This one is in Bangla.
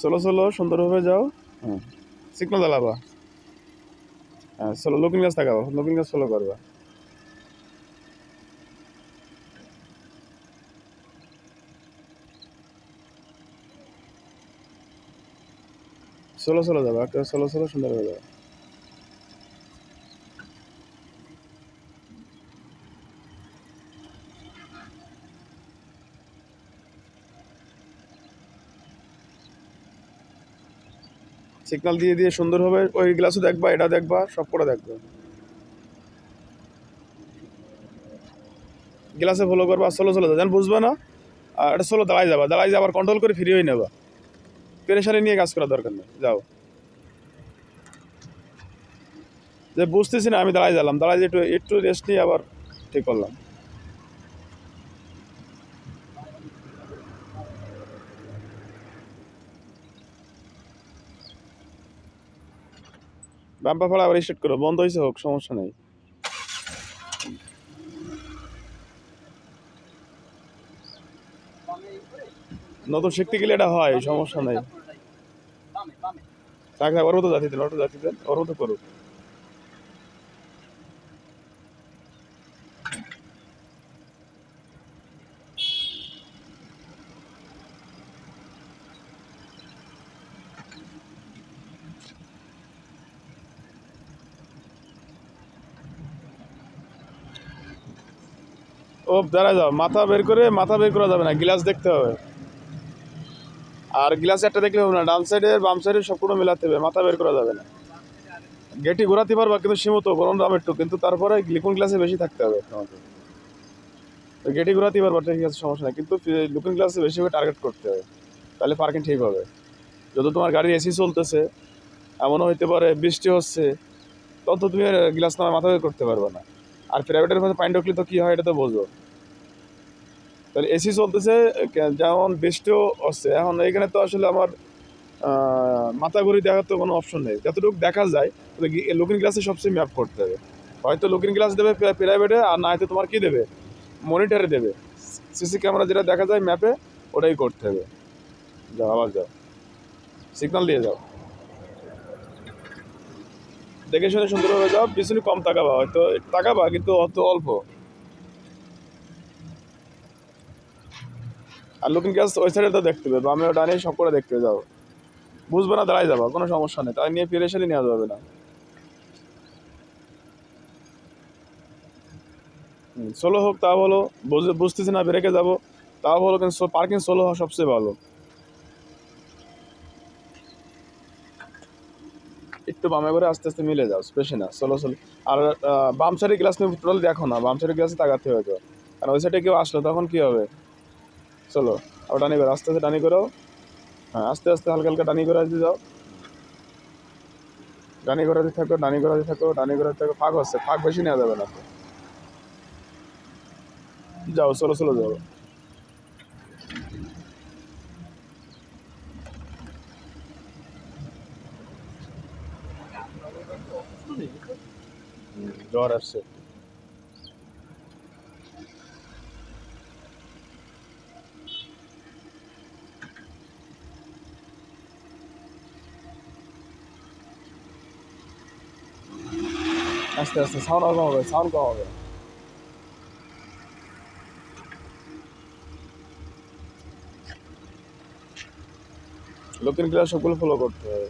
সোলো সোলো সুন্দরভাবে যাও। হ্যাঁ, সিগনাল জ্বালাবা। হ্যাঁ, সোলো লুকিং গ্লাস তাকাবা, লুকিং গ্লাস ফলো করবা। সোলো সোলো যাবা, সোলো সোলো সুন্দরভাবে যাবা। সিগনাল দিয়ে দিয়ে সুন্দরভাবে ওই গ্লাসও দেখবা, এটা দেখবা, সব করে দেখবা। গ্লাসে ফলো করবা, সোলো সোলো যেন বুঝবা না। আর এটা সোলো দাঁড়াই যাবা, দাঁড়াই যাবার কন্ট্রোল করে ফ্রি হয়ে নেবা। পেরেশানি নিয়ে কাজ করার দরকার নেই, যাও। যে বুঝতেছি না, আমি দাঁড়াই গেলাম, দাঁড়াই একটু একটু রেস্ট নিয়ে আবার ঠিক করলাম। বাম্পা ফলে আবার স্টার্ট করো, বন্ধ হয়েছে হোক, সমস্যা নেই। নতুন শিখতে গেলে এটা হয়, সমস্যা নেই। থাক থাক, ওর মতো জাতি দেন, ওর তো জাতি দেন, ওর মতো করুক। ও দাঁড়ায় যাও, মাথা বের করা যাবে না, গ্লাস দেখতে হবে। আর গ্লাস একটা দেখলে হবে না, ডান সাইডে বাম সাইডে সবগুলো মেলাতে হবে, মাথা বের করা যাবে না। গেটি ঘোরাতে পারবা কিন্তু সীমিত, গরম দাম একটু, কিন্তু তারপরে লিকুইড গ্লাসে বেশি থাকতে হবে তোমাকে। তো গেটি ঘোরাতে পারবা, ঠিক আছে, সমস্যা নেই, কিন্তু লুকিং গ্লাসে বেশি করে টার্গেট করতে হবে, তাহলে পার্কিং ঠিক হবে। যত তোমার গাড়ি এসি চলতেছে, এমনও হইতে পারে বৃষ্টি হচ্ছে, তত তুমি গ্লাস নামে মাথা বের করতে পারবে না। আর প্রাইভেটের মধ্যে পানি ঢুকলে তো কী হয় এটা তো বোঝো। তাহলে এসি চলতেছে, যেমন বৃষ্টিও হচ্ছে, এখন এখানে তো আসলে আমার মাথা ঘুরি দেখার তো কোনো অপশন নেই, যতটুকু দেখা যায় লুকিং গ্লাসে সবচেয়ে ম্যাপ করতে হবে। হয়তো লুকিং গ্লাস দেবে প্রাইভেটে, আর না হয়তো তোমার কী দেবে, মনিটরে দেবে, সিসি ক্যামেরা যেটা দেখা যায় ম্যাপে, ওটাই করতে হবে। যাও, আবার যাও, সিগন্যাল দিয়ে যাও, দেখে শুনে সুন্দরভাবে যাও, পিছনে কম তাকাবা, হয়তো তাকাবা কিন্তু অত অল্প। আর লুকিং গ্লাস ওই সাইডে তো দেখতে হবে, বামে ডানে সব করে দেখতে যাও। বুঝবে না, দাঁড়াই যাবা, কোনো সমস্যা নেই, তাই নিয়ে পেরেশানি নেওয়া যাবে না। সোলো হোক তা বলো, বুঝতেছি না ব্রেকে যাবো তাও বলো, কিন্তু পার্কিং সোলো হওয়া সবচেয়ে ভালো। একটু বামে করে আস্তে আস্তে মিলে যাও, বেশি না, সোলো সোলো। আর বাম সাইডের গ্লাস তুমি টোটাল দেখো না, বাম সাইডের গ্লাসে তাকাতে হবে তো, আর ওই সাইডে কেউ আসলো তখন কি হবে। চলো, আবার ডানি করো, আস্তে আস্তে ডানি করো। হ্যাঁ, আস্তে আস্তে হালকা হালকা ডানি করে দিয়ে যাও, ডানি করাতে থাকো, ডানি করাতে থাকো, ডানি করাতে থাকো, ফাঁক হচ্ছে, ফাঁক বেশি নেওয়া যাবে না তো। যাও, সোলো সোলো যাও। জ্বর আসছে। আস্তে আস্তে সাউন্ড কম হবে, সাউন্ড কম হবে। লুকিং গ্লাস সবগুলো ফলো করতে হবে।